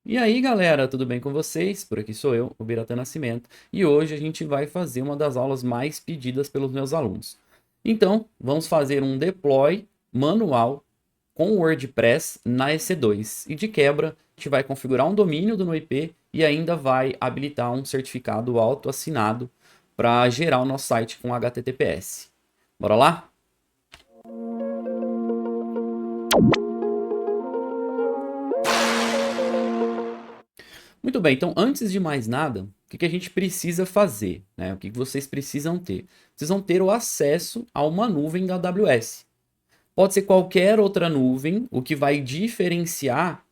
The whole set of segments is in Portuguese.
E aí, galera, tudo bem com vocês? Por aqui sou eu, o Biratan Nascimento, e hoje a gente vai fazer uma das aulas mais pedidas pelos meus alunos. Então, vamos fazer um deploy manual com o WordPress na EC2. E de quebra, a gente vai configurar um domínio do NoIP e ainda vai habilitar um certificado auto-assinado para gerar o nosso site com HTTPS. Bora lá? Muito bem, então antes de mais nada, o que a gente precisa fazer, né? O que vocês precisam ter? Precisam ter o acesso a uma nuvem da AWS. Pode ser qualquer outra nuvem, o que vai diferenciar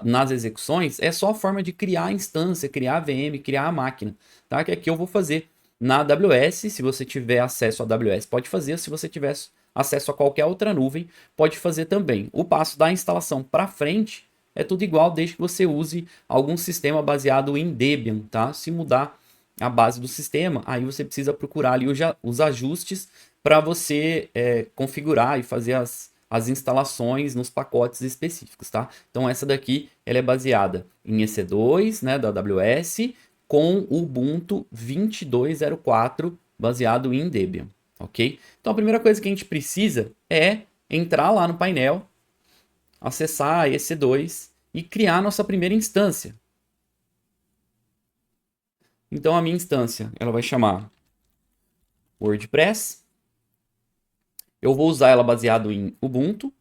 nas execuções é só a forma de criar a instância, criar a VM, criar a máquina, tá? Que aqui eu vou fazer na AWS, se você tiver acesso à AWS, pode fazer, se você tiver acesso a qualquer outra nuvem, pode fazer também. O passo da instalação para frente é tudo igual, desde que você use algum sistema baseado em Debian, tá? Se mudar a base do sistema, aí você precisa procurar ali os ajustes para você configurar e fazer as instalações nos pacotes específicos, tá? Então essa daqui ela é baseada em EC2, né, da AWS, com o Ubuntu 22.04 baseado em Debian, ok? Então a primeira coisa que a gente precisa é entrar lá no painel, acessar a EC2 e criar nossa primeira instância. Então a minha instância ela vai chamar WordPress. Eu vou usar ela baseado em Ubuntu.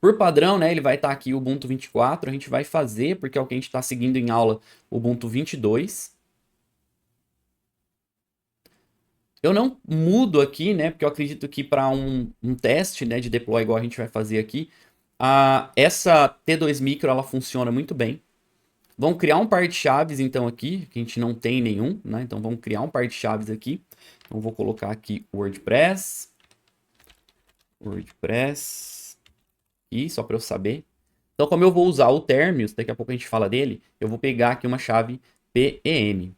Por padrão, né, ele vai estar aqui Ubuntu 24. A gente vai fazer, porque é o que a gente está seguindo em aula, Ubuntu 22. Eu não mudo aqui, né, porque eu acredito que para um teste, né, de deploy igual a gente vai fazer aqui, essa T2 Micro ela funciona muito bem. Vamos criar um par de chaves então aqui, que a gente não tem nenhum, né? Então vamos criar um par de chaves aqui. Então vou colocar aqui WordPress, e só para eu saber. Então como eu vou usar o Termius, daqui a pouco a gente fala dele, eu vou pegar aqui uma chave PEM.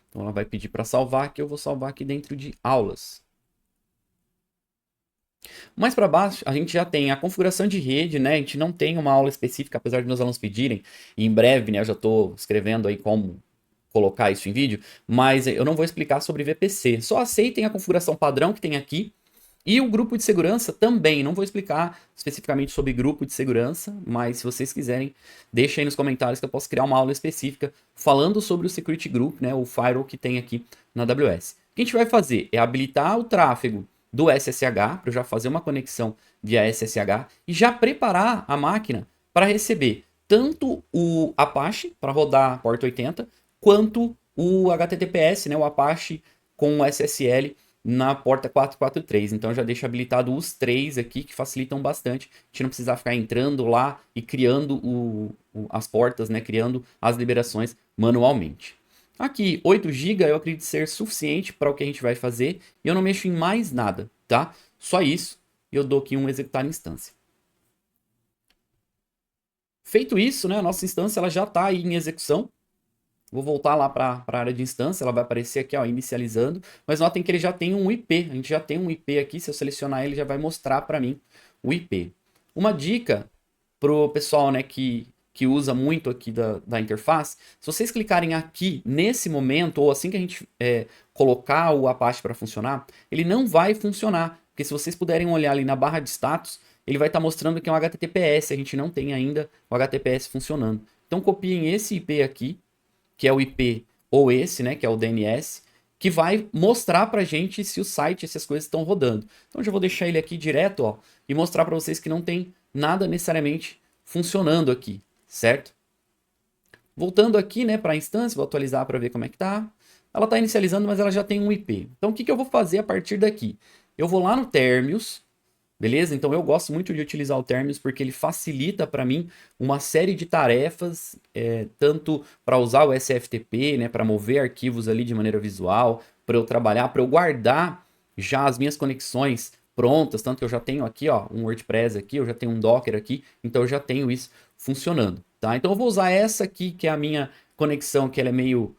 Então ela vai pedir para salvar, que eu vou salvar aqui dentro de aulas. Mais para baixo, a gente já tem a configuração de rede, né? A gente não tem uma aula específica, apesar de meus alunos pedirem. E em breve, né, eu já estou escrevendo aí como colocar isso em vídeo, mas eu não vou explicar sobre VPC. Só aceitem a configuração padrão que tem aqui. E o grupo de segurança também. Não vou explicar especificamente sobre grupo de segurança, mas se vocês quiserem, deixem aí nos comentários que eu posso criar uma aula específica falando sobre o Security Group, né, o firewall que tem aqui na AWS. O que a gente vai fazer é habilitar o tráfego do SSH, para eu já fazer uma conexão via SSH, e já preparar a máquina para receber tanto o Apache, para rodar a porta 80, quanto o HTTPS, né, o Apache com o SSL na porta 443. Então já deixo habilitado os três aqui que facilitam bastante. A gente não precisar ficar entrando lá e criando as portas, né, criando as liberações manualmente. Aqui, 8 GB eu acredito ser suficiente para o que a gente vai fazer e eu não mexo em mais nada, tá? Só isso e eu dou aqui um executar instância. Feito isso, né, a nossa instância ela já está aí em execução. Vou voltar lá para a área de instância, ela vai aparecer aqui, ó, inicializando. Mas notem que ele já tem um IP, a gente já tem um IP aqui, se eu selecionar ele já vai mostrar para mim o IP. Uma dica pro pessoal, né, que usa muito aqui da interface, se vocês clicarem aqui nesse momento, ou assim que a gente colocar o Apache para funcionar, ele não vai funcionar, porque se vocês puderem olhar ali na barra de status, ele vai estar mostrando que é um HTTPS, a gente não tem ainda o HTTPS funcionando. Então copiem esse IP aqui, que é o IP ou esse, né, que é o DNS, que vai mostrar pra gente se o site, essas coisas estão rodando. Então eu já vou deixar ele aqui direto, ó, e mostrar para vocês que não tem nada necessariamente funcionando aqui, certo? Voltando aqui, né, para a instância, vou atualizar para ver como é que tá. Ela está inicializando, mas ela já tem um IP. Então o que eu vou fazer a partir daqui? Eu vou lá no Termius, beleza? Então eu gosto muito de utilizar o Terminus porque ele facilita para mim uma série de tarefas, tanto para usar o SFTP, né, para mover arquivos ali de maneira visual, para eu trabalhar, para eu guardar já as minhas conexões prontas, tanto que eu já tenho aqui, ó, um WordPress aqui, eu já tenho um Docker aqui, então eu já tenho isso funcionando, tá? Então eu vou usar essa aqui, que é a minha conexão, que ela é meio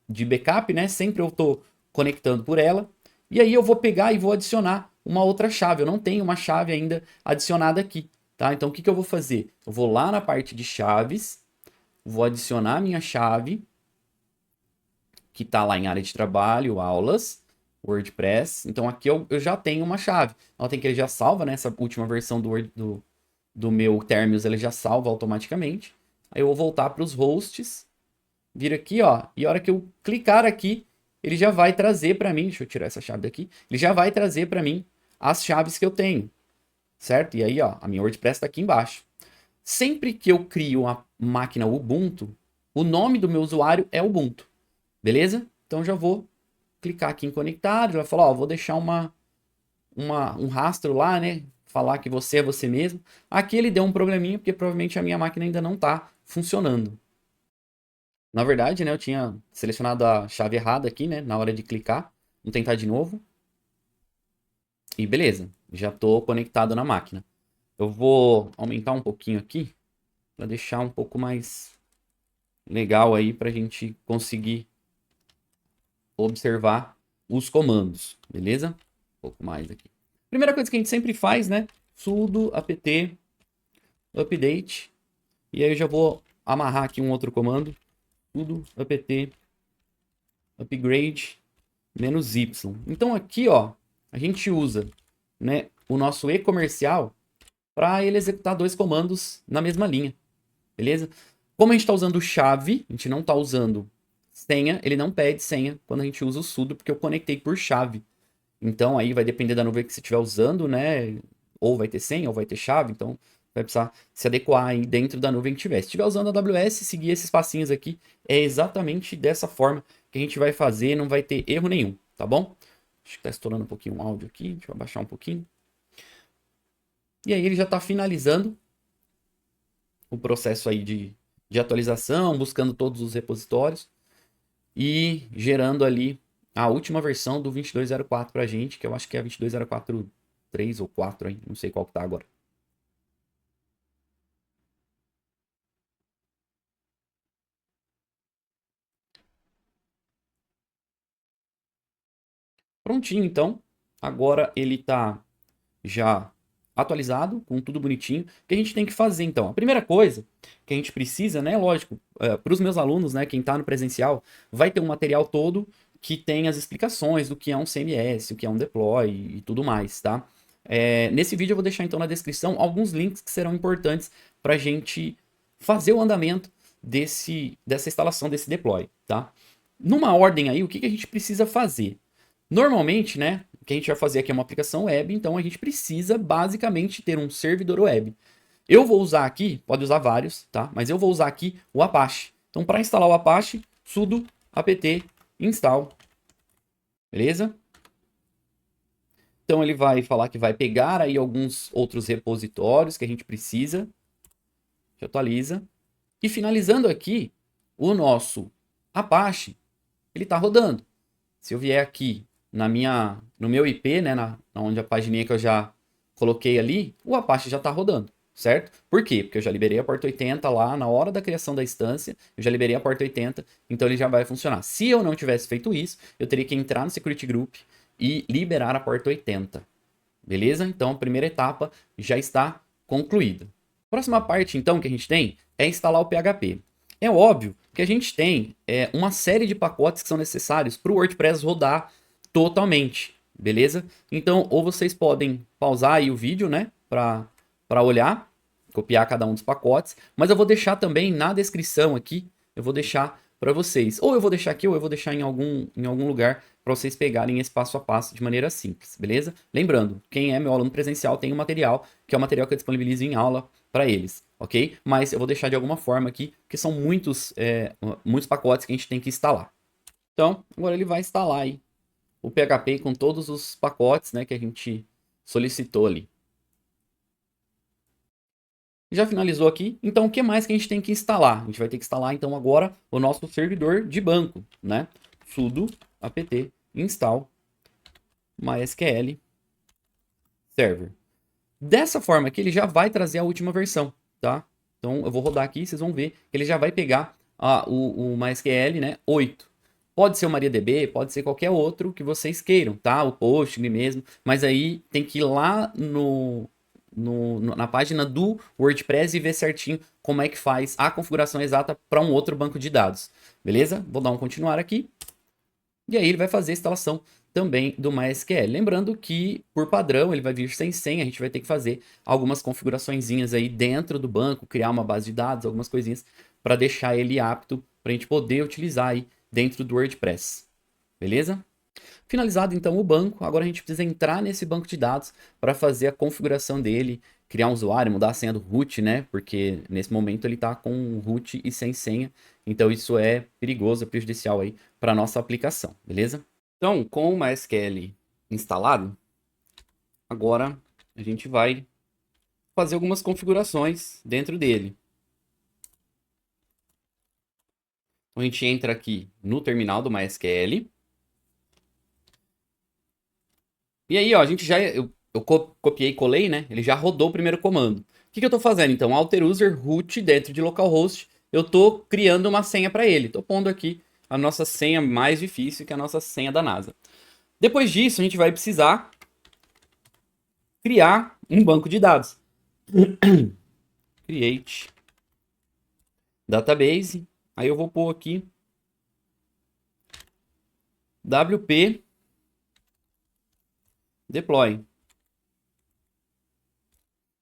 de backup, né? Sempre eu estou conectando por ela. E aí eu vou pegar e vou adicionar uma outra chave. Eu não tenho uma chave ainda adicionada aqui. tá? Então, o que que eu vou fazer? Eu vou lá na parte de chaves, vou adicionar a minha chave, que está lá em área de trabalho, aulas, WordPress. Então, aqui eu já tenho uma chave. Ela tem que ele já salva, né? Essa última versão do meu Termius, ele já salva automaticamente. Aí eu vou voltar para os hosts, vir aqui, ó, e a hora que eu clicar aqui, ele já vai trazer para mim, deixa eu tirar essa chave daqui, ele já vai trazer para mim as chaves que eu tenho, certo? E aí, ó, a minha WordPress está aqui embaixo. Sempre que eu crio uma máquina Ubuntu, o nome do meu usuário é Ubuntu, beleza? Então já vou clicar aqui em conectar, ele vai falar, ó, vou deixar um rastro lá, né? Falar que você é você mesmo. Aqui ele deu um probleminha, porque provavelmente a minha máquina ainda não está funcionando. Na verdade, né, eu tinha selecionado a chave errada aqui, né, na hora de clicar. Vamos tentar de novo. E beleza, já estou conectado na máquina. Eu vou aumentar um pouquinho aqui, para deixar um pouco mais legal aí, para a gente conseguir observar os comandos, beleza? Um pouco mais aqui. Primeira coisa que a gente sempre faz, né, sudo apt update. E aí eu já vou amarrar aqui um outro comando, sudo apt upgrade -y. Então aqui, ó, a gente usa, né, o nosso e-comercial para ele executar dois comandos na mesma linha, beleza? Como a gente está usando chave, a gente não está usando senha, ele não pede senha quando a gente usa o sudo, porque eu conectei por chave. Então aí vai depender da nuvem que você estiver usando, né? Ou vai ter senha, ou vai ter chave, então vai precisar se adequar aí dentro da nuvem que tiver. Se estiver usando a AWS, seguir esses passinhos aqui, é exatamente dessa forma que a gente vai fazer, não vai ter erro nenhum, tá bom? Acho que tá estourando um pouquinho o áudio aqui, deixa eu abaixar um pouquinho. E aí ele já está finalizando o processo aí de atualização, buscando todos os repositórios e gerando ali a última versão do 2204 pra gente, que eu acho que é a 2204.3 ou 4, hein? Não sei qual que tá agora. Prontinho, então. Agora ele tá já atualizado, com tudo bonitinho. O que a gente tem que fazer, então? A primeira coisa que a gente precisa, né? Lógico, para os meus alunos, né? Quem está no presencial, vai ter um material todo que tem as explicações do que é um CMS, o que é um deploy e tudo mais, tá? Nesse vídeo eu vou deixar então na descrição alguns links que serão importantes para a gente fazer o andamento dessa instalação, desse deploy, tá? Numa ordem aí, o que a gente precisa fazer? Normalmente, né, o que a gente vai fazer aqui é uma aplicação web, então a gente precisa basicamente ter um servidor web. Eu vou usar aqui, pode usar vários, tá? Mas eu vou usar aqui o Apache. Então, para instalar o Apache, sudo apt install. Beleza? Então, ele vai falar que vai pegar aí alguns outros repositórios que a gente precisa. A gente atualiza. E finalizando aqui, o nosso Apache, ele está rodando. Se eu vier aqui no meu IP, né, na onde a pagininha que eu já coloquei ali, o Apache já está rodando, certo? Por quê? Porque eu já liberei a porta 80 lá na hora da criação da instância, eu já liberei a porta 80, então ele já vai funcionar. Se eu não tivesse feito isso, eu teria que entrar no Security Group e liberar a porta 80, beleza? Então a primeira etapa já está concluída. Próxima parte, então, que a gente tem é instalar o PHP. É óbvio que a gente tem uma série de pacotes que são necessários para o WordPress rodar totalmente, beleza? Então, ou vocês podem pausar aí o vídeo, né, para olhar, copiar cada um dos pacotes, mas eu vou deixar também na descrição aqui, eu vou deixar para vocês. Ou eu vou deixar aqui, ou eu vou deixar em algum lugar para vocês pegarem esse passo a passo de maneira simples, beleza? Lembrando, quem é meu aluno presencial tem um material, que é o material que eu disponibilizo em aula para eles, ok? Mas eu vou deixar de alguma forma aqui, porque são muitos pacotes que a gente tem que instalar. Então, agora ele vai instalar aí o PHP com todos os pacotes, né, que a gente solicitou ali. Já finalizou aqui, então o que mais que a gente tem que instalar? A gente vai ter que instalar então agora o nosso servidor de banco, né? Sudo apt install mysql server. Dessa forma aqui ele já vai trazer a última versão, tá? Então eu vou rodar aqui, vocês vão ver que ele já vai pegar o MySQL, né, 8. Pode ser o MariaDB, pode ser qualquer outro que vocês queiram, tá? O Postgre mesmo, mas aí tem que ir lá na página do WordPress e ver certinho como é que faz a configuração exata para um outro banco de dados. Beleza? Vou dar um continuar aqui. E aí ele vai fazer a instalação também do MySQL. Lembrando que, por padrão, ele vai vir sem senha, a gente vai ter que fazer algumas configuraçõezinhas aí dentro do banco, criar uma base de dados, algumas coisinhas, para deixar ele apto para a gente poder utilizar aí dentro do WordPress. Beleza? Finalizado então o banco, agora a gente precisa entrar nesse banco de dados para fazer a configuração dele, criar um usuário, mudar a senha do root, né? Porque nesse momento ele está com root e sem senha, então isso é perigoso, é prejudicial aí para nossa aplicação, beleza? Então, com o MySQL instalado, agora a gente vai fazer algumas configurações dentro dele. Então, a gente entra aqui no terminal do MySQL. E aí, ó, a gente já... Eu copiei e colei, né? Ele já rodou o primeiro comando. O que eu estou fazendo, então? Alter user root dentro de localhost. Eu estou criando uma senha para ele. Estou pondo aqui a nossa senha mais difícil, que é a nossa senha da NASA. Depois disso, a gente vai precisar criar um banco de dados. Create database. Aí eu vou pôr aqui WP deploy,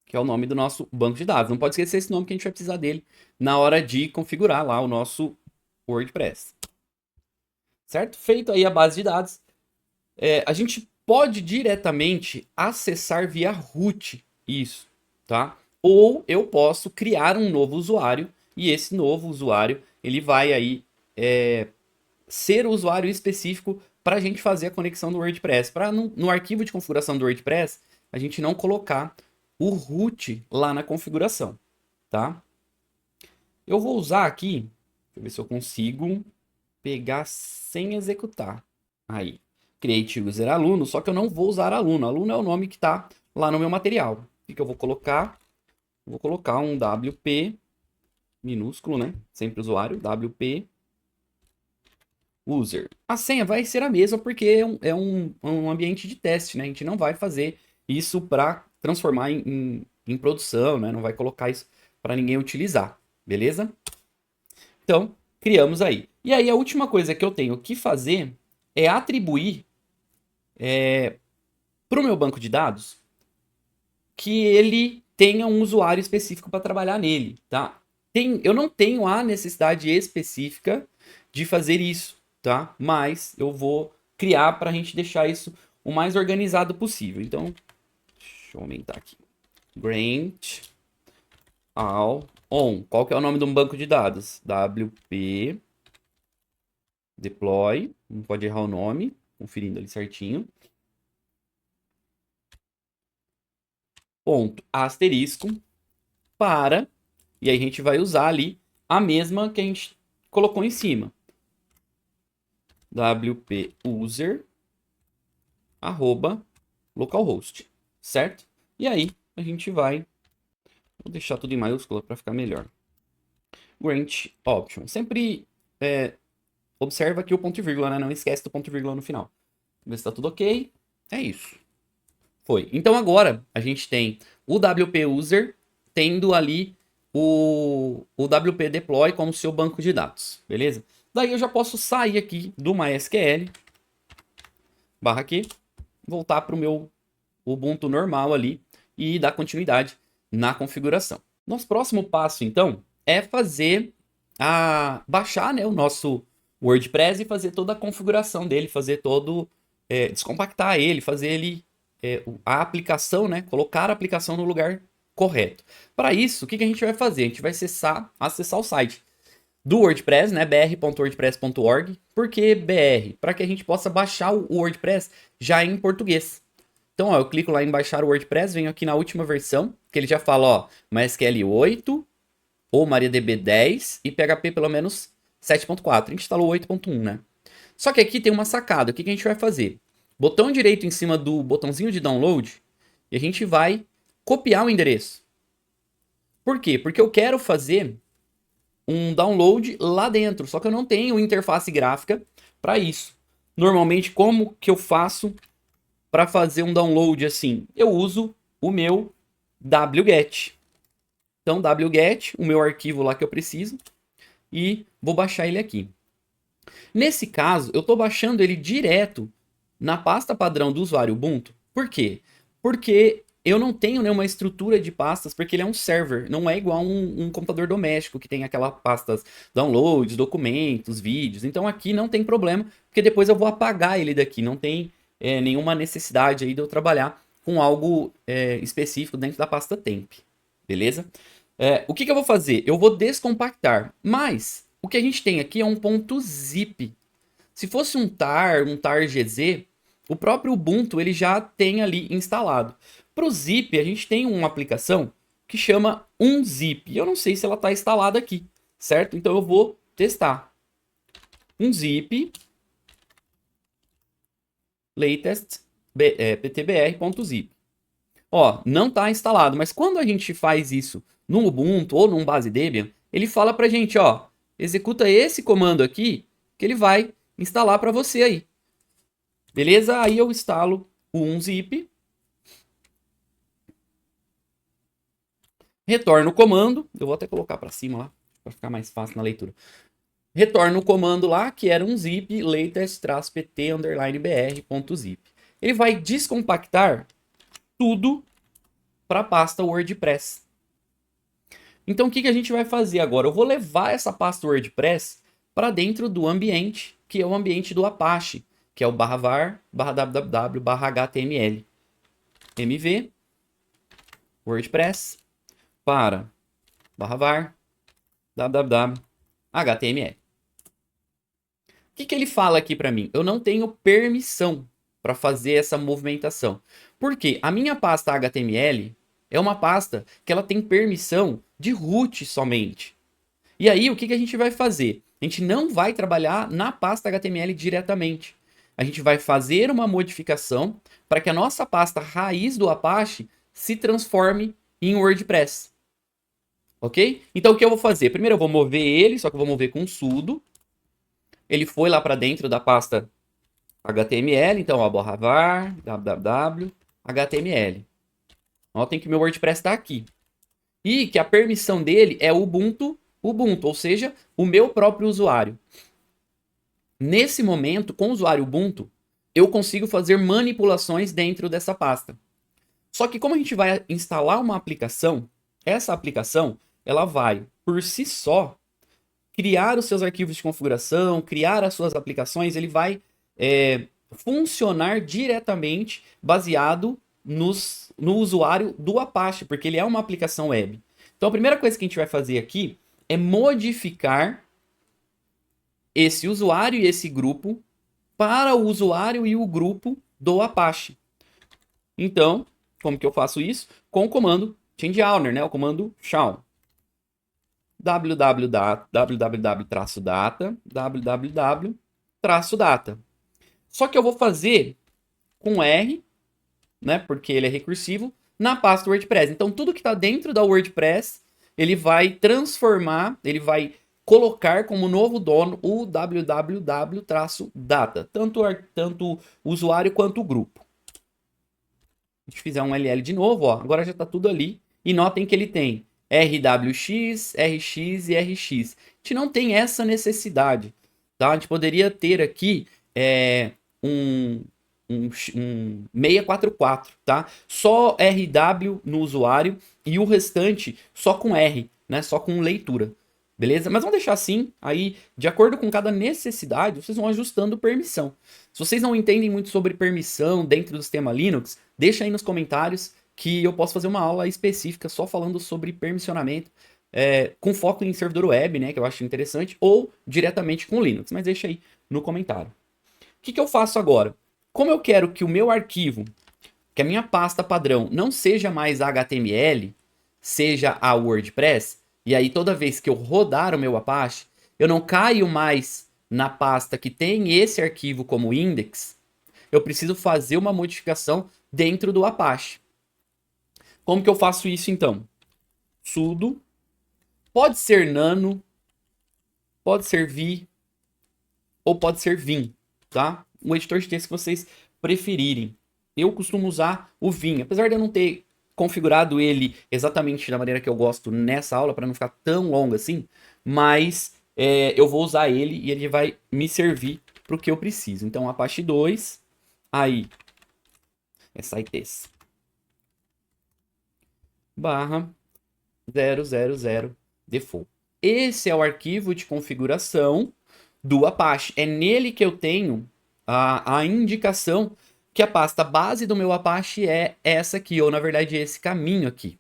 que é o nome do nosso banco de dados. Não pode esquecer esse nome, que a gente vai precisar dele na hora de configurar lá o nosso WordPress. Certo? Feito aí a base de dados, a gente pode diretamente acessar via root isso, tá? Ou eu posso criar um novo usuário, e esse novo usuário, ele vai aí ser o usuário específico para a gente fazer a conexão do WordPress. Para no arquivo de configuração do WordPress, a gente não colocar o root lá na configuração, tá? Eu vou usar aqui, deixa eu ver se eu consigo pegar sem executar. Aí, create user aluno, só que eu não vou usar aluno. Aluno é o nome que está lá no meu material. O que eu vou colocar? Vou colocar um WP minúsculo, né? Sempre usuário, WP user. A senha vai ser a mesma porque é um ambiente de teste, né? A gente não vai fazer isso para transformar em produção, né? Não vai colocar isso para ninguém utilizar, beleza? Então, criamos aí. E aí a última coisa que eu tenho que fazer é atribuir para o meu banco de dados que ele tenha um usuário específico para trabalhar nele, tá? Eu não tenho a necessidade específica de fazer isso, tá? Mas eu vou criar para a gente deixar isso o mais organizado possível. Então, deixa eu aumentar aqui. Grant all on. Qual que é o nome de um banco de dados? WP deploy. Não pode errar o nome, conferindo ali certinho. Ponto asterisco para, e aí a gente vai usar ali a mesma que a gente colocou em cima. WP user arroba localhost, certo? E aí a gente vai, vou deixar tudo em maiúscula para ficar melhor. Grant option. Sempre observa aqui o ponto e vírgula, né? Não esquece do ponto e vírgula no final. Ver se tá tudo ok. É isso. Foi. Então agora a gente tem o WP user tendo ali o WP deploy como seu banco de dados, beleza? Daí eu já posso sair aqui do MySQL, barra aqui, voltar para o meu Ubuntu normal ali e dar continuidade na configuração. Nosso próximo passo, então, é baixar, né, o nosso WordPress e fazer toda a configuração dele, fazer todo, descompactar ele, fazer ele, a aplicação, né, colocar a aplicação no lugar correto. Para isso, o que a gente vai fazer? A gente vai acessar o site do WordPress, né, br.wordpress.org. Por que BR? Para que a gente possa baixar o WordPress já em português. Então, ó, eu clico lá em baixar o WordPress, venho aqui na última versão, que ele já fala, ó, MySQL 8 ou MariaDB 10 e PHP pelo menos 7.4. A gente instalou 8.1, né? Só que aqui tem uma sacada. O que a gente vai fazer? Botão direito em cima do botãozinho de download e a gente vai copiar o endereço. Por quê? Porque eu quero fazer um download lá dentro, só que eu não tenho interface gráfica para isso. Normalmente, como que eu faço para fazer um download assim? Eu uso o meu wget. Então, wget, o meu arquivo lá que eu preciso, e vou baixar ele aqui. Nesse caso, eu estou baixando ele direto na pasta padrão do usuário Ubuntu. Por quê? Porque eu não tenho nenhuma estrutura de pastas, porque ele é um server, não é igual um computador doméstico, que tem aquelas pastas downloads, documentos, vídeos. Então aqui não tem problema, porque depois eu vou apagar ele daqui, não tem nenhuma necessidade aí de eu trabalhar com algo específico dentro da pasta temp, beleza? O que eu vou fazer? Eu vou descompactar, mas o que a gente tem aqui é um ponto zip. Se fosse um tar gz, o próprio Ubuntu ele já tem ali instalado. Para o zip, a gente tem uma aplicação que chama unzip. Eu não sei se ela está instalada aqui, certo? Então eu vou testar. Unzip latest ptbr.zip. Ó, não está instalado, mas quando a gente faz isso no Ubuntu ou num base Debian, ele fala pra gente, ó, executa esse comando aqui que ele vai instalar para você aí. Beleza? Aí eu instalo o unzip, retorno o comando, eu vou até colocar para cima lá, para ficar mais fácil na leitura. Retorno o comando lá, que era um zip latest-pt_br.zip. Ele vai descompactar tudo para a pasta WordPress. Então o que a gente vai fazer agora? Eu vou levar essa pasta WordPress para dentro do ambiente, que é o ambiente do Apache, que é o /var/www/html. mv WordPress para /var www/html. O que ele fala aqui para mim? Eu não tenho permissão para fazer essa movimentação. Por quê? A minha pasta HTML é uma pasta que ela tem permissão de root somente. E aí, o que a gente vai fazer? A gente não vai trabalhar na pasta HTML diretamente. A gente vai fazer uma modificação para que a nossa pasta raiz do Apache se transforme em WordPress. Ok? Então, o que eu vou fazer? Primeiro eu vou mover ele, só que eu vou mover com sudo. Ele foi lá para dentro da pasta HTML, então, ó, /var www/html. Notem que meu WordPress está aqui. E que a permissão dele é Ubuntu, ou seja, o meu próprio usuário. Nesse momento, com o usuário Ubuntu, eu consigo fazer manipulações dentro dessa pasta. Só que como a gente vai instalar uma aplicação, essa aplicação ela vai, por si só, criar os seus arquivos de configuração, criar as suas aplicações, ele vai funcionar diretamente baseado no usuário do Apache, porque ele é uma aplicação web. Então a primeira coisa que a gente vai fazer aqui é modificar esse usuário e esse grupo para o usuário e o grupo do Apache. Então, como que eu faço isso? Com o comando changeowner, né? O comando chown. www-data www-data. Só que eu vou fazer com R, né? Porque ele é recursivo, na pasta WordPress. Então, tudo que está dentro da WordPress, ele vai transformar, ele vai colocar como novo dono o www-data. Tanto o usuário quanto o grupo. Se a gente fizer um LL de novo, ó, agora já está tudo ali. E notem que ele tem RWX, RX e RX. A gente não tem essa necessidade. Tá? A gente poderia ter aqui um 644, tá? Só RW no usuário e o restante só com R, né? Só com leitura. Beleza? Mas vamos deixar assim, aí, de acordo com cada necessidade, vocês vão ajustando permissão. Se vocês não entendem muito sobre permissão dentro do sistema Linux, deixa aí nos comentários que eu posso fazer uma aula específica só falando sobre permissionamento, com foco em servidor web, né, que eu acho interessante, ou diretamente com Linux, mas deixa aí no comentário. O que eu faço agora? Como eu quero que o meu arquivo, que a minha pasta padrão não seja mais HTML, seja a WordPress, e aí toda vez que eu rodar o meu Apache, eu não caio mais na pasta que tem esse arquivo como index, eu preciso fazer uma modificação dentro do Apache. Como que eu faço isso então? Sudo, pode ser nano, pode ser vi, ou pode ser vim, tá? O editor de texto que vocês preferirem. Eu costumo usar o vim, apesar de eu não ter configurado ele exatamente da maneira que eu gosto nessa aula, para não ficar tão longo assim, mas eu vou usar ele e ele vai me servir para o que eu preciso. Então, Apache 2, aí, sites, barra 000 default. Esse é o arquivo de configuração do Apache. É nele que eu tenho a indicação que a pasta base do meu Apache é essa aqui, ou na verdade esse caminho aqui.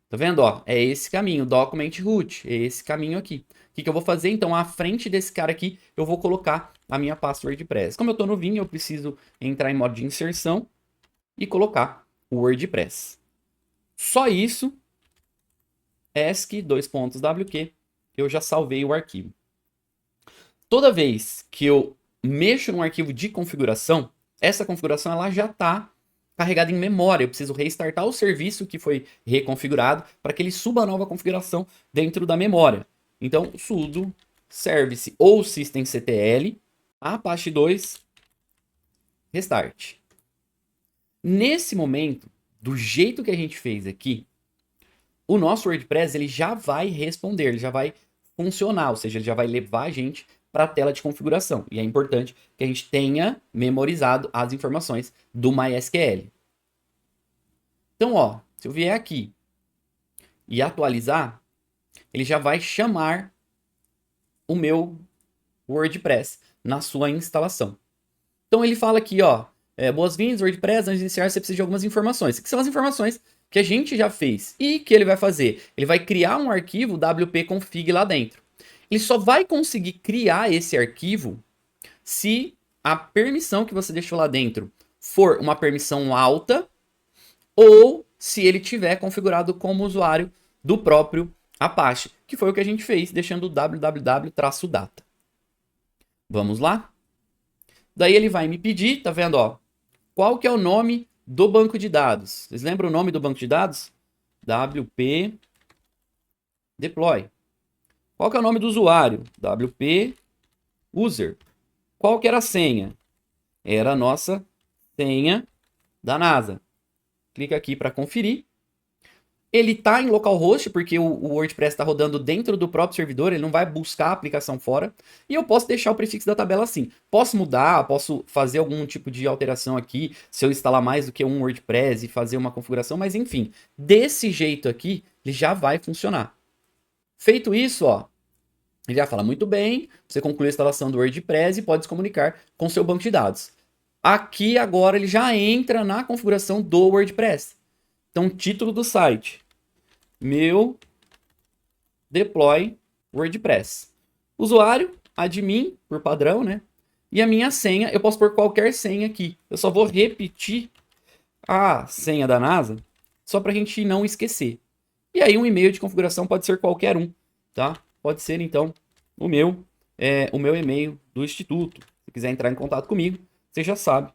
Tá vendo? Ó, é esse caminho, document root, é esse caminho aqui. O que eu vou fazer? Então, à frente desse cara aqui, eu vou colocar a minha pasta WordPress. Como eu tô no Vim, eu preciso entrar em modo de inserção e colocar o WordPress. Só isso, ESC, WQ, eu já salvei o arquivo. Toda vez que eu mexo num arquivo de configuração, essa configuração ela já está carregada em memória. Eu preciso restartar o serviço que foi reconfigurado para que ele suba a nova configuração dentro da memória. Então, sudo service ou systemctl apache 2 restart. Nesse momento, do jeito que a gente fez aqui, o nosso WordPress ele já vai responder, ele já vai funcionar, ou seja, ele já vai levar a gente para a tela de configuração. E é importante que a gente tenha memorizado as informações do MySQL. Então, ó, se eu vier aqui e atualizar, ele já vai chamar o meu WordPress na sua instalação. Então ele fala aqui, ó, boas-vindas, WordPress, antes de iniciar você precisa de algumas informações. Que são as informações que a gente já fez. E que ele vai fazer? Ele vai criar um arquivo wp-config lá dentro. Ele só vai conseguir criar esse arquivo se a permissão que você deixou lá dentro for uma permissão alta ou se ele tiver configurado como usuário do próprio Apache, que foi o que a gente fez, deixando o www-data. Vamos lá? Daí ele vai me pedir, tá vendo, ó, qual que é o nome do banco de dados? Vocês lembram o nome do banco de dados? WP deploy. Qual que é o nome do usuário? WP user. Qual que era a senha? Era a nossa senha da NASA. Clica aqui para conferir. Ele está em localhost, porque o WordPress está rodando dentro do próprio servidor, ele não vai buscar a aplicação fora. E eu posso deixar o prefixo da tabela assim. Posso mudar, posso fazer algum tipo de alteração aqui, se eu instalar mais do que um WordPress e fazer uma configuração, mas enfim, desse jeito aqui, ele já vai funcionar. Feito isso, ó, ele já fala, muito bem, você concluiu a instalação do WordPress e pode se comunicar com seu banco de dados. Aqui agora ele já entra na configuração do WordPress. Então, título do site, meu deploy WordPress. Usuário, admin, por padrão, né? E a minha senha, eu posso pôr qualquer senha aqui. Eu só vou repetir a senha da NASA, só para a gente não esquecer. E aí um e-mail de configuração pode ser qualquer um, tá? Pode ser, então, o meu e-mail do Instituto. Se quiser entrar em contato comigo, você já sabe,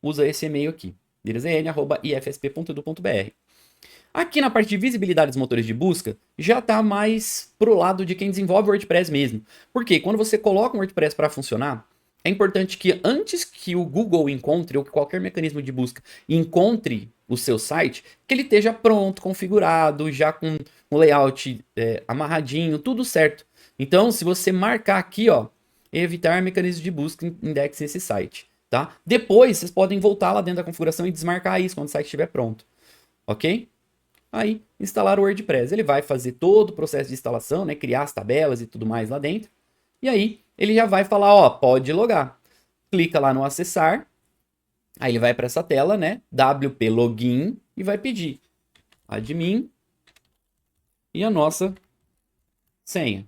usa esse e-mail aqui, irzn@ifsp.edu.br. Aqui na parte de visibilidade dos motores de busca, já está mais pro lado de quem desenvolve o WordPress mesmo. Porque quando você coloca um WordPress para funcionar, é importante que antes que o Google encontre, ou que qualquer mecanismo de busca encontre o seu site, que ele esteja pronto, configurado, já com o layout amarradinho, tudo certo. Então, se você marcar aqui, ó, evitar mecanismos de busca, indexe esse site, tá? Depois, vocês podem voltar lá dentro da configuração e desmarcar isso quando o site estiver pronto, ok? Aí, instalar o WordPress. Ele vai fazer todo o processo de instalação, né? Criar as tabelas e tudo mais lá dentro. E aí, ele já vai falar, ó, pode logar. Clica lá no acessar. Aí ele vai para essa tela, né? WP login e vai pedir admin e a nossa senha.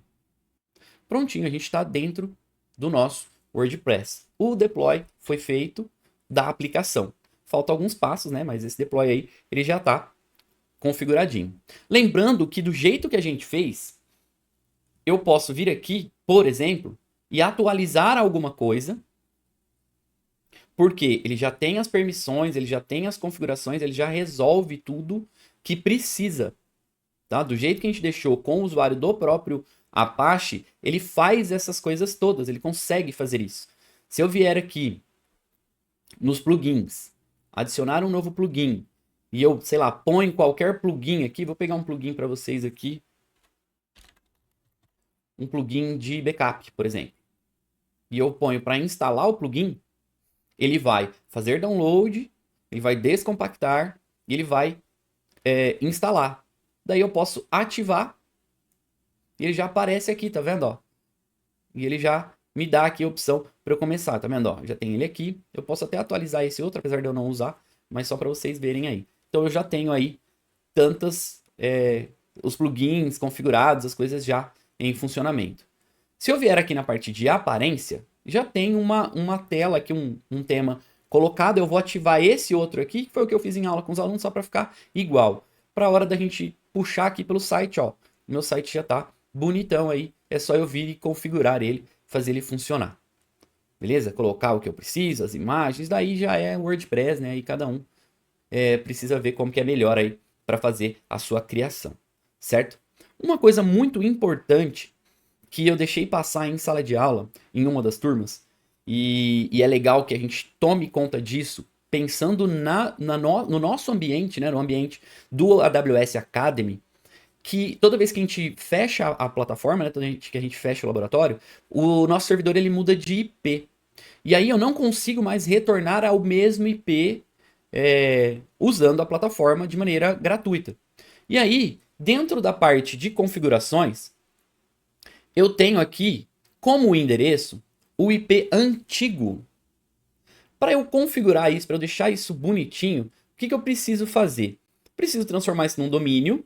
Prontinho, a gente está dentro do nosso WordPress. O deploy foi feito da aplicação. Faltam alguns passos, né? Mas esse deploy aí, ele já está configuradinho. Lembrando que do jeito que a gente fez, eu posso vir aqui, por exemplo, e atualizar alguma coisa, porque ele já tem as permissões, ele já tem as configurações, ele já resolve tudo que precisa. Tá? Do jeito que a gente deixou com o usuário do próprio Apache, ele faz essas coisas todas, ele consegue fazer isso. Se eu vier aqui nos plugins, adicionar um novo plugin, e eu, sei lá, ponho qualquer plugin aqui, vou pegar um plugin para vocês aqui, um plugin de backup, por exemplo, e eu ponho para instalar o plugin, ele vai fazer download, ele vai descompactar e ele vai instalar. Daí eu posso ativar e ele já aparece aqui, tá vendo? Ó? E ele já me dá aqui a opção para eu começar, tá vendo? Ó? Já tem ele aqui. Eu posso até atualizar esse outro, apesar de eu não usar, mas só para vocês verem aí. Então eu já tenho aí os plugins configurados, as coisas já em funcionamento. Se eu vier aqui na parte de aparência, já tem uma tela aqui, um tema colocado. Eu vou ativar esse outro aqui, que foi o que eu fiz em aula com os alunos, só para ficar igual. Para a hora da gente puxar aqui pelo site, ó. Meu site já está bonitão aí. É só eu vir e configurar ele, fazer ele funcionar. Beleza? Colocar o que eu preciso, as imagens, daí já é WordPress, né? E cada um precisa ver como que é melhor aí para fazer a sua criação, certo? Uma coisa muito importante que eu deixei passar em sala de aula, em uma das turmas, e é legal que a gente tome conta disso, pensando no nosso ambiente, né, no ambiente do AWS Academy, que toda vez que a gente fecha a plataforma, né, toda vez que a gente fecha o laboratório, o nosso servidor ele muda de IP. E aí eu não consigo mais retornar ao mesmo IP usando a plataforma de maneira gratuita. E aí, dentro da parte de configurações, eu tenho aqui como endereço o IP antigo. Para eu configurar isso, para eu deixar isso bonitinho, o que eu preciso fazer? Preciso transformar isso num domínio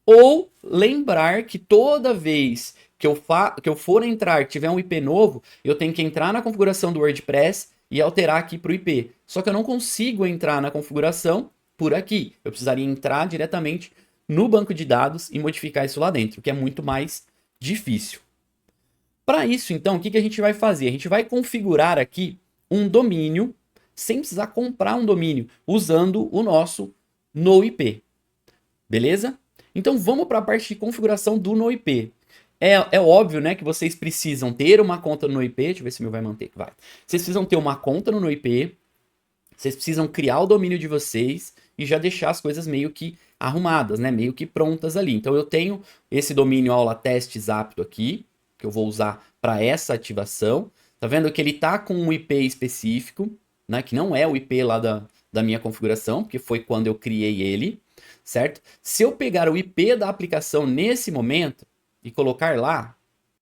ou lembrar que toda vez que eu for entrar, tiver um IP novo, eu tenho que entrar na configuração do WordPress e alterar aqui para o IP. Só que eu não consigo entrar na configuração por aqui. Eu precisaria entrar diretamente no banco de dados e modificar isso lá dentro, que é muito mais difícil. Para isso, então, o que a gente vai fazer? A gente vai configurar aqui um domínio sem precisar comprar um domínio, usando o nosso NoIP. Beleza? Então vamos para a parte de configuração do NoIP. É óbvio, né, que vocês precisam ter uma conta no NoIP. Deixa eu ver se o meu vai manter. Vai. Vocês precisam ter uma conta no NoIP. Vocês precisam criar o domínio de vocês e já deixar as coisas meio que arrumadas, né? Meio que prontas ali. Então eu tenho esse domínio aula testes apto aqui, que eu vou usar para essa ativação. Tá vendo que ele tá com um IP específico, né? Que não é o IP lá da minha configuração, porque foi quando eu criei ele, certo? Se eu pegar o IP da aplicação nesse momento e colocar lá,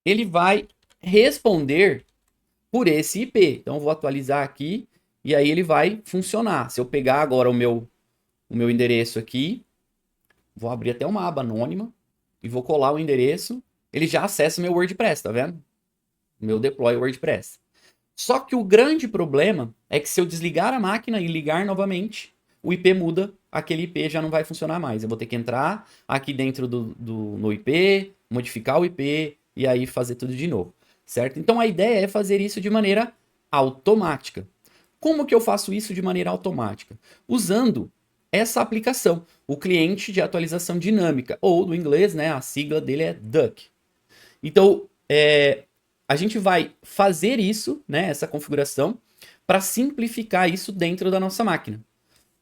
ele vai responder por esse IP. Então eu vou atualizar aqui e aí ele vai funcionar. Se eu pegar agora o meu endereço aqui, vou abrir até uma aba anônima e vou colar o endereço, ele já acessa o meu WordPress, tá vendo? O meu deploy WordPress. Só que o grande problema é que se eu desligar a máquina e ligar novamente, o IP muda, aquele IP já não vai funcionar mais. Eu vou ter que entrar aqui dentro no IP, modificar o IP e aí fazer tudo de novo, certo? Então a ideia é fazer isso de maneira automática. Como que eu faço isso de maneira automática? Usando essa aplicação, o cliente de atualização dinâmica, ou do inglês, né, a sigla dele é DUC. Então, a gente vai fazer isso, né, essa configuração, para simplificar isso dentro da nossa máquina.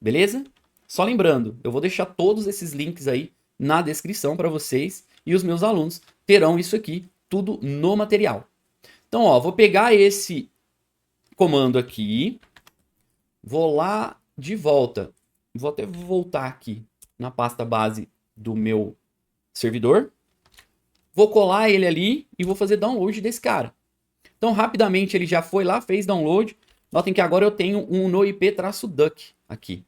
Beleza? Só lembrando, eu vou deixar todos esses links aí na descrição para vocês e os meus alunos terão isso aqui tudo no material. Então, ó, vou pegar esse comando aqui, vou lá de volta, vou até voltar aqui na pasta base do meu servidor, vou colar ele ali e vou fazer download desse cara. Então, rapidamente ele já foi lá, fez download. Notem que agora eu tenho um NoIP-duck aqui,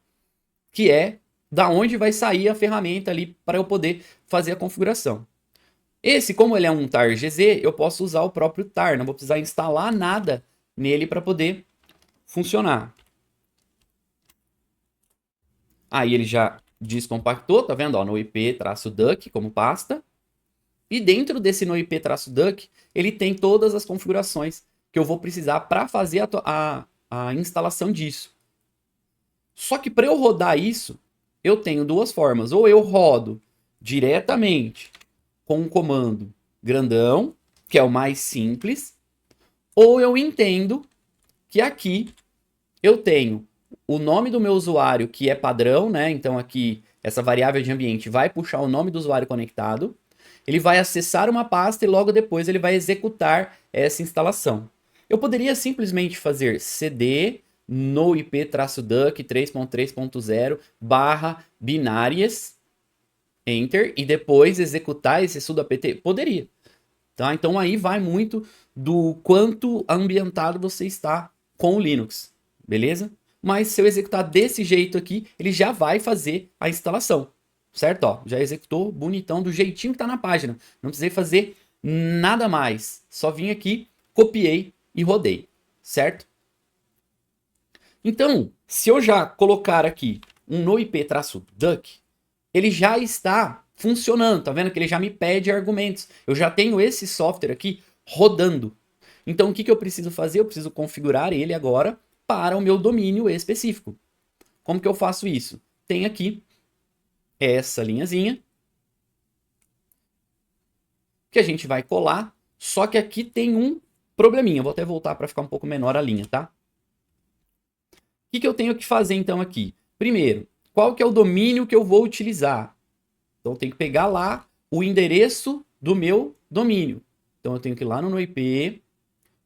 que é da onde vai sair a ferramenta ali para eu poder fazer a configuração. Esse, como ele é um tar GZ, eu posso usar o próprio tar, não vou precisar instalar nada nele para poder funcionar. Aí ele já descompactou, tá vendo? Ó, NoIP-duck como pasta. E dentro desse NoIP-duck, ele tem todas as configurações que eu vou precisar para fazer a instalação disso. Só que para eu rodar isso, eu tenho duas formas. Ou eu rodo diretamente com um comando grandão, que é o mais simples, ou eu entendo que aqui eu tenho o nome do meu usuário, que é padrão, né? Então aqui, essa variável de ambiente vai puxar o nome do usuário conectado. Ele vai acessar uma pasta e logo depois ele vai executar essa instalação. Eu poderia simplesmente fazer cd no ip-duck 3.3.0 barra binárias, enter, e depois executar esse sudo apt? Poderia. Tá? Então aí vai muito do quanto ambientado você está com o Linux, beleza? Mas se eu executar desse jeito aqui, ele já vai fazer a instalação, certo? Ó, já executou bonitão do jeitinho que tá na página. Não precisei fazer nada mais. Só vim aqui, copiei e rodei, certo? Então, se eu já colocar aqui um no ip-duck, ele já está funcionando, tá vendo? Que ele já me pede argumentos. Eu já tenho esse software aqui rodando. Então, o que eu preciso fazer? Eu preciso configurar ele agora para o meu domínio específico. Como que eu faço isso? Tem aqui essa linhazinha que a gente vai colar, só que aqui tem um probleminha. Eu vou até voltar para ficar um pouco menor a linha, tá? O que eu tenho que fazer então aqui? Primeiro, qual que é o domínio que eu vou utilizar? Então, eu tenho que pegar lá o endereço do meu domínio. Então, eu tenho que ir lá no IP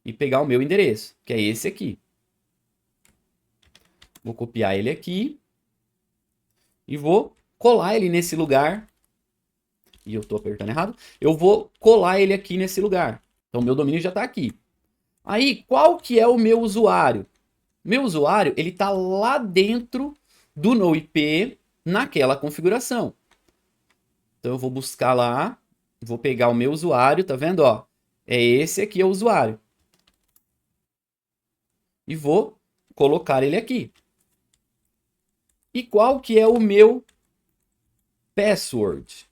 e pegar o meu endereço, que é esse aqui. Vou copiar ele aqui e vou colar ele nesse lugar. E eu estou apertando errado. Eu vou colar ele aqui nesse lugar. Então, o meu domínio já está aqui. Aí, qual que é o meu usuário? Meu usuário, ele está lá dentro do NoIP naquela configuração. Então, eu vou buscar lá, vou pegar o meu usuário, tá vendo? Ó, é esse aqui é o usuário. E vou colocar ele aqui. E qual que é o meu password?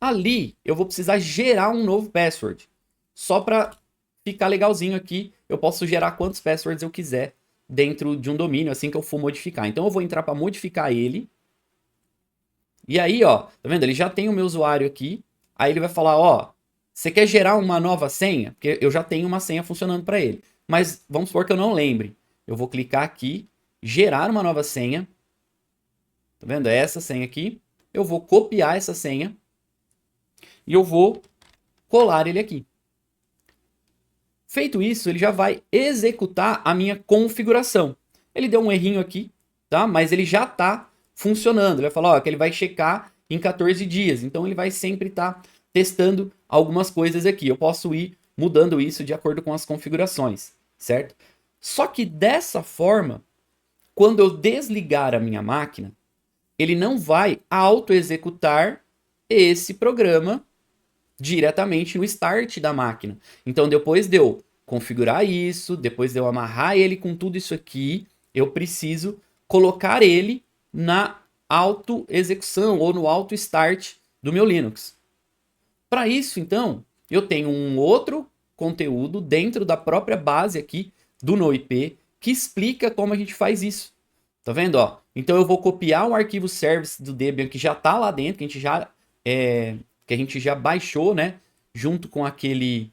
Ali, eu vou precisar gerar um novo password. Só para ficar legalzinho aqui, eu posso gerar quantos passwords eu quiser dentro de um domínio, assim que eu for modificar. Então, eu vou entrar para modificar ele. E aí, ó, tá vendo? Ele já tem o meu usuário aqui. Aí ele vai falar, ó, você quer gerar uma nova senha? Porque eu já tenho uma senha funcionando para ele. Mas vamos supor que eu não lembre. Eu vou clicar aqui, gerar uma nova senha. Tá vendo? É essa senha aqui. Eu vou copiar essa senha e eu vou colar ele aqui. Feito isso, ele já vai executar a minha configuração. Ele deu um errinho aqui, tá? Mas ele já está funcionando. Ele vai falar, ó, que ele vai checar em 14 dias. Então ele vai sempre estar testando algumas coisas aqui. Eu posso ir mudando isso de acordo com as configurações, certo? Só que dessa forma, quando eu desligar a minha máquina, ele não vai auto-executar esse programa diretamente no start da máquina. Então, depois de eu configurar isso, depois de eu amarrar ele com tudo isso aqui, eu preciso colocar ele na auto-execução ou no auto-start do meu Linux. Para isso, então, eu tenho um outro conteúdo dentro da própria base aqui do NoIP que explica como a gente faz isso. Tá vendo? Ó? Então eu vou copiar um arquivo service do Debian que já está lá dentro, que a gente já baixou, né? Junto com aquele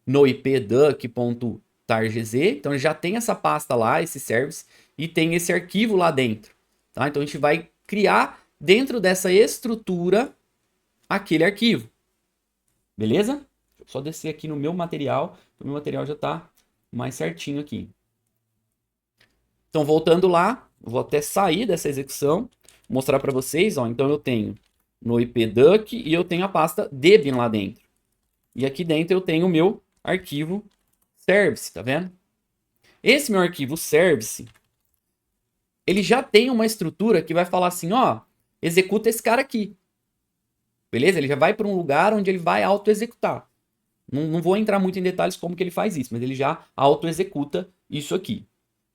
noipduck.targz. Então já tem essa pasta lá, esse service, e tem esse arquivo lá dentro. Tá? Então a gente vai criar dentro dessa estrutura aquele arquivo. Beleza? Deixa eu só descer aqui no meu material. O meu material já está mais certinho aqui. Então, voltando lá, vou até sair dessa execução, mostrar para vocês. Ó, então, eu tenho no ipduck e eu tenho a pasta Debian lá dentro. E aqui dentro eu tenho o meu arquivo service, tá vendo? Esse meu arquivo service, ele já tem uma estrutura que vai falar assim, ó, executa esse cara aqui. Beleza? Ele já vai para um lugar onde ele vai auto-executar. Não vou entrar muito em detalhes como que ele faz isso, mas ele já auto-executa isso aqui.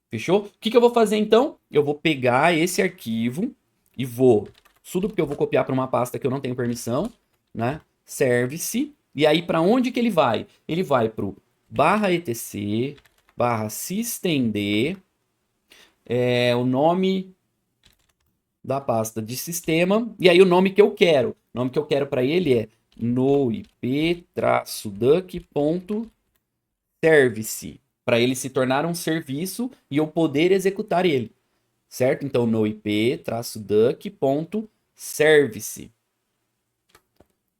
Fechou? O que eu vou fazer então? Eu vou pegar esse arquivo e vou sudo, porque eu vou copiar para uma pasta que eu não tenho permissão, né? Service. E aí para onde que ele vai? Ele vai para o /etc /systemd, o nome da pasta de sistema, e aí o nome que eu quero. O nome que eu quero para ele é noip-duck.service, para ele se tornar um serviço e eu poder executar ele, certo? Então, no ip-duck.service.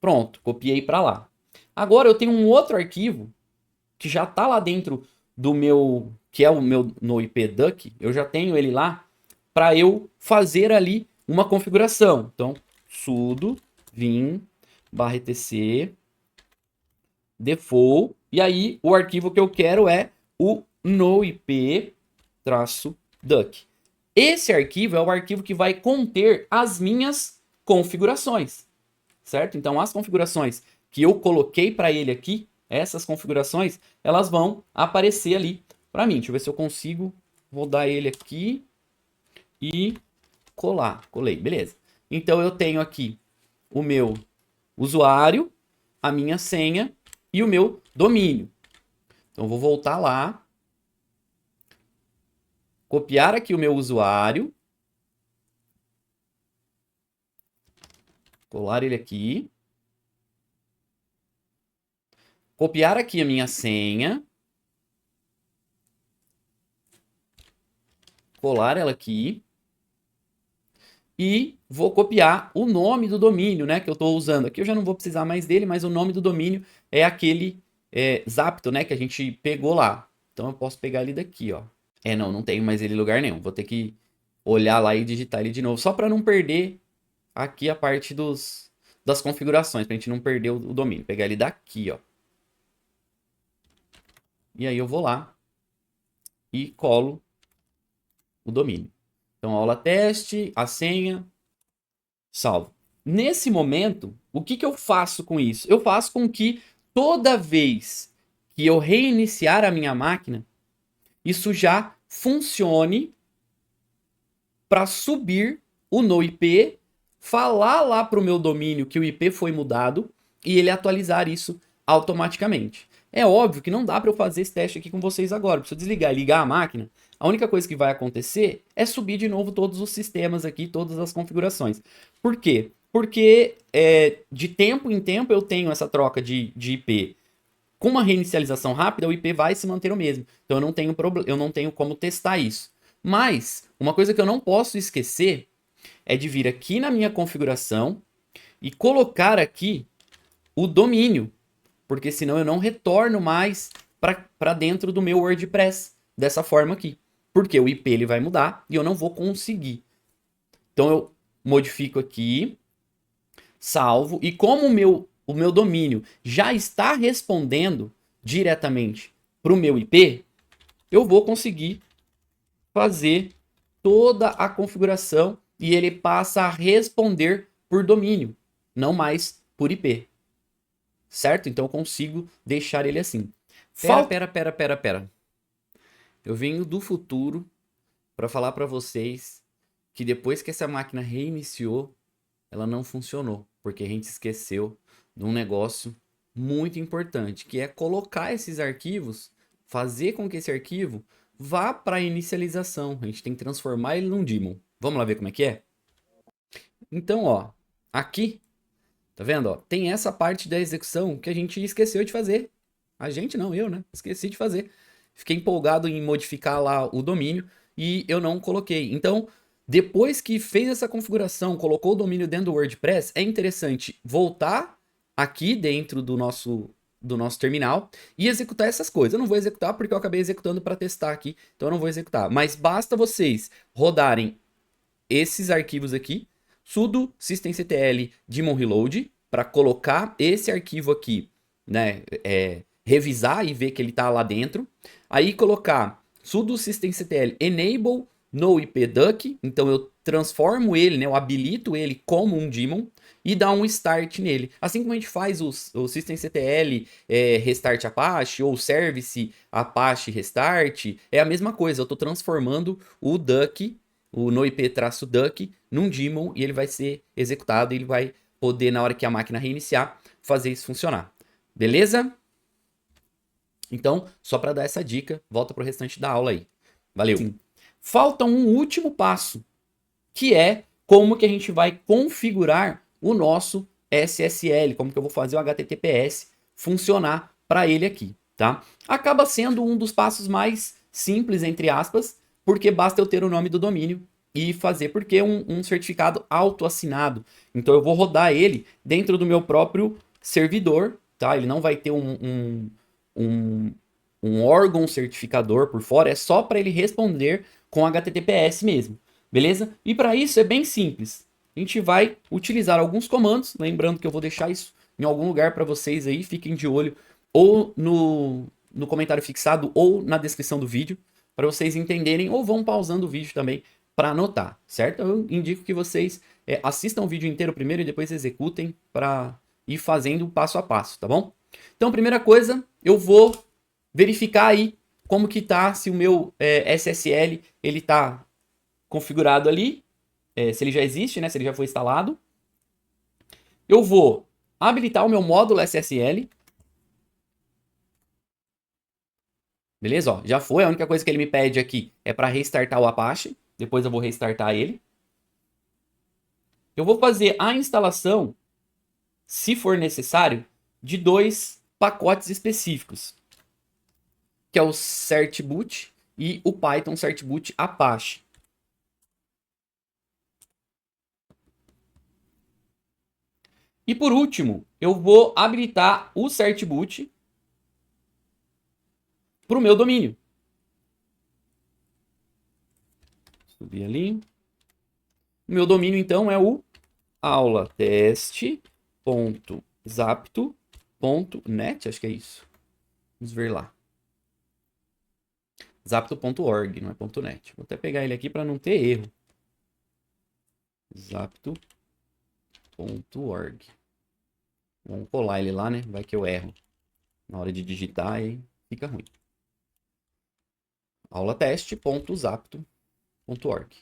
Pronto, copiei para lá. Agora eu tenho um outro arquivo que já está lá dentro do meu, que é o meu no ipduck, eu já tenho ele lá para eu fazer ali uma configuração. Então, sudo vim /etc default, e aí o arquivo que eu quero é o noip-duck. Esse arquivo é o arquivo que vai conter as minhas configurações, certo? Então, as configurações que eu coloquei para ele aqui, essas configurações, elas vão aparecer ali para mim. Deixa eu ver se eu consigo rodar ele aqui e colar. Colei, beleza. Então, eu tenho aqui o meu usuário, a minha senha e o meu domínio. Então, eu vou voltar lá, copiar aqui o meu usuário, colar ele aqui, copiar aqui a minha senha, colar ela aqui e vou copiar o nome do domínio, né, que eu estou usando. Aqui eu já não vou precisar mais dele, mas o nome do domínio é aquele Zapto, né, que a gente pegou lá. Então eu posso pegar ele daqui, ó. Não tenho mais ele em lugar nenhum. Vou ter que olhar lá e digitar ele de novo, só para não perder aqui a parte das configurações, para a gente não perder o domínio. Pegar ele daqui, ó. E aí eu vou lá e colo o domínio. Então, aula teste, a senha, salvo. Nesse momento, o que eu faço com isso? Eu faço com que toda vez que eu reiniciar a minha máquina, isso já funcione para subir o NoIP, falar lá para o meu domínio que o IP foi mudado e ele atualizar isso automaticamente. É óbvio que não dá para eu fazer esse teste aqui com vocês agora. Se eu desligar e ligar a máquina, a única coisa que vai acontecer é subir de novo todos os sistemas aqui, todas as configurações. Por quê? Porque de tempo em tempo eu tenho essa troca de IP. Com uma reinicialização rápida, o IP vai se manter o mesmo. Então eu não tenho como testar isso. Mas, uma coisa que eu não posso esquecer é de vir aqui na minha configuração e colocar aqui o domínio, porque senão eu não retorno mais para dentro do meu WordPress dessa forma aqui. Porque o IP ele vai mudar e eu não vou conseguir. Então eu modifico aqui, salvo, e como o meu domínio já está respondendo diretamente para o meu IP, eu vou conseguir fazer toda a configuração e ele passa a responder por domínio, não mais por IP. Certo? Então eu consigo deixar ele assim. Pera. Eu venho do futuro para falar para vocês que depois que essa máquina reiniciou, ela não funcionou, porque a gente esqueceu de um negócio muito importante, que é colocar esses arquivos, fazer com que esse arquivo vá para a inicialização. A gente tem que transformar ele num daemon. Vamos lá ver como é que é? Então, ó, aqui, tá vendo? Ó, tem essa parte da execução que a gente esqueceu de fazer. A gente não, eu, né? Esqueci de fazer. Fiquei empolgado em modificar lá o domínio e eu não coloquei. Então, depois que fez essa configuração, colocou o domínio dentro do WordPress, é interessante voltar aqui dentro do nosso terminal e executar essas coisas. Eu não vou executar porque eu acabei executando para testar aqui, então eu não vou executar. Mas basta vocês rodarem esses arquivos aqui, sudo systemctl daemon reload, para colocar esse arquivo aqui, né, revisar e ver que ele está lá dentro. Aí colocar sudo systemctl enable no ipduck, então eu transformo ele, né, eu habilito ele como um daemon e dá um start nele. Assim como a gente faz o systemctl restart Apache ou service Apache restart, é a mesma coisa, eu estou transformando o duck, o noip-duck, num daemon e ele vai ser executado e ele vai poder, na hora que a máquina reiniciar, fazer isso funcionar. Beleza? Então, só para dar essa dica, volta para o restante da aula aí. Valeu! Sim. Falta um último passo, que é como que a gente vai configurar o nosso SSL, como que eu vou fazer o HTTPS funcionar para ele aqui, tá? Acaba sendo um dos passos mais simples, entre aspas, porque basta eu ter o nome do domínio e fazer, porque é um certificado autoassinado. Então eu vou rodar ele dentro do meu próprio servidor, tá? Ele não vai ter um, um órgão certificador por fora, é só para ele responder com HTTPS mesmo, beleza? E para isso é bem simples. A gente vai utilizar alguns comandos, lembrando que eu vou deixar isso em algum lugar para vocês aí, fiquem de olho, ou no comentário fixado ou na descrição do vídeo, para vocês entenderem, ou vão pausando o vídeo também para anotar, certo? Eu indico que vocês assistam o vídeo inteiro primeiro e depois executem para ir fazendo passo a passo, tá bom? Então, primeira coisa, eu vou verificar aí como que tá, se o meu SSL ele tá configurado ali, se ele já existe, né? Se ele já foi instalado. Eu vou habilitar o meu módulo SSL. Beleza? Ó, já foi. A única coisa que ele me pede aqui é para restartar o Apache. Depois eu vou restartar ele. Eu vou fazer a instalação, se for necessário, de 2 pacotes específicos, que é o certboot e o Python certboot Apache. E por último, eu vou habilitar o certboot para o meu domínio. Subir ali. O meu domínio, então, é o aulatest.zapto.net, acho que é isso. Vamos ver lá. Zapto.org, não é .net. Vou até pegar ele aqui para não ter erro. Zapto.org. Vamos colar ele lá, né? Vai que eu erro na hora de digitar e fica ruim. aulatest.zapto.org.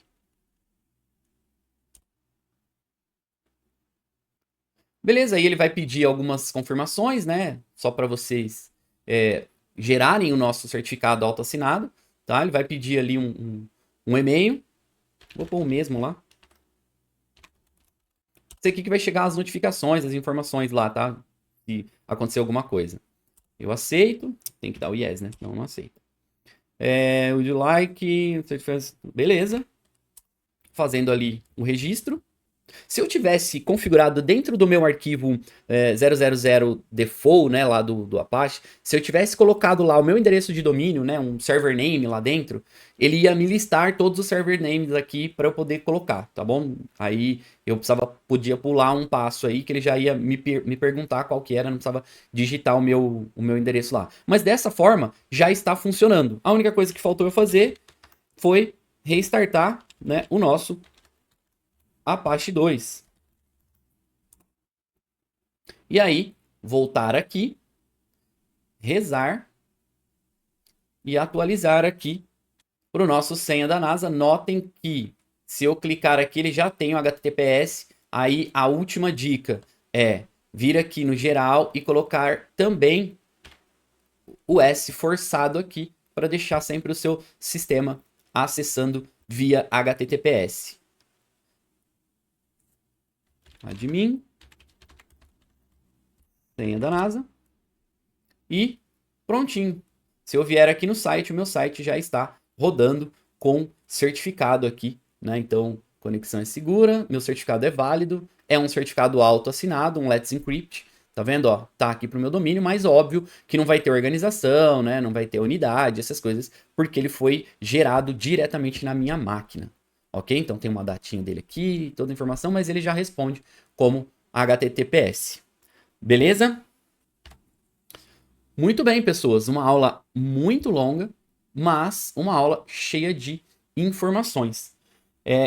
Beleza, aí ele vai pedir algumas confirmações, né? Só para vocês gerarem o nosso certificado autoassinado, tá? Ele vai pedir ali um e-mail. Vou pôr o mesmo lá. Isso aqui que vai chegar as notificações, as informações lá, tá? Se acontecer alguma coisa. Eu aceito. Tem que dar o yes, né? Não, não aceito. Would you like... Beleza. Fazendo ali o registro. Se eu tivesse configurado dentro do meu arquivo 000 default, né, lá do Apache, se eu tivesse colocado lá o meu endereço de domínio, né, um server name lá dentro, ele ia me listar todos os server names aqui para eu poder colocar, tá bom? Aí eu podia pular um passo aí que ele já ia me perguntar qual que era, não precisava digitar o meu endereço lá. Mas dessa forma já está funcionando. A única coisa que faltou eu fazer foi restartar, né, o nosso Apache 2. E aí, voltar aqui, rezar e atualizar aqui para o nosso senha da NASA. Notem que se eu clicar aqui, ele já tem o HTTPS. Aí a última dica é vir aqui no geral e colocar também o S forçado aqui para deixar sempre o seu sistema acessando via HTTPS. Admin, senha da NASA e prontinho. Se eu vier aqui no site, o meu site já está rodando com certificado aqui, né? Então, conexão é segura, meu certificado é válido, é um certificado auto-assinado, um Let's Encrypt, tá vendo, ó? Tá aqui pro meu domínio, mas óbvio que não vai ter organização, né? Não vai ter unidade, essas coisas, porque ele foi gerado diretamente na minha máquina, ok? Então tem uma datinha dele aqui, toda a informação, mas ele já responde como HTTPS. Beleza? Muito bem, pessoas. Uma aula muito longa, mas uma aula cheia de informações.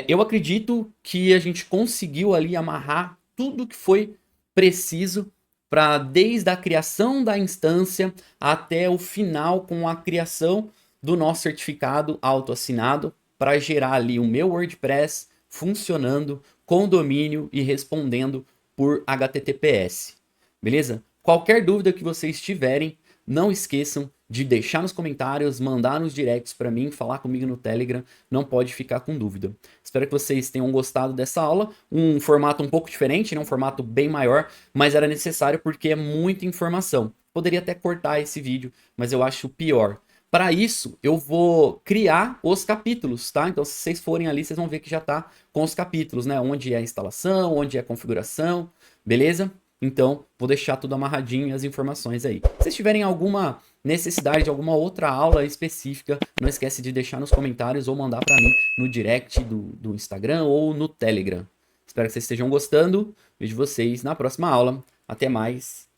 Eu acredito que a gente conseguiu ali amarrar tudo que foi preciso para, desde a criação da instância até o final com a criação do nosso certificado autoassinado para gerar ali o meu WordPress funcionando com domínio e respondendo por HTTPS. Beleza? Qualquer dúvida que vocês tiverem, não esqueçam de deixar nos comentários, mandar nos directs para mim, falar comigo no Telegram, não pode ficar com dúvida. Espero que vocês tenham gostado dessa aula, um formato um pouco diferente, né? Um formato bem maior, mas era necessário porque é muita informação. Poderia até cortar esse vídeo, mas eu acho pior. Para isso, eu vou criar os capítulos, tá? Então, se vocês forem ali, vocês vão ver que já tá com os capítulos, né? Onde é a instalação, onde é a configuração, beleza? Então, vou deixar tudo amarradinho e as informações aí. Se vocês tiverem alguma necessidade de alguma outra aula específica, não esquece de deixar nos comentários ou mandar para mim no direct do Instagram ou no Telegram. Espero que vocês estejam gostando. Vejo vocês na próxima aula. Até mais.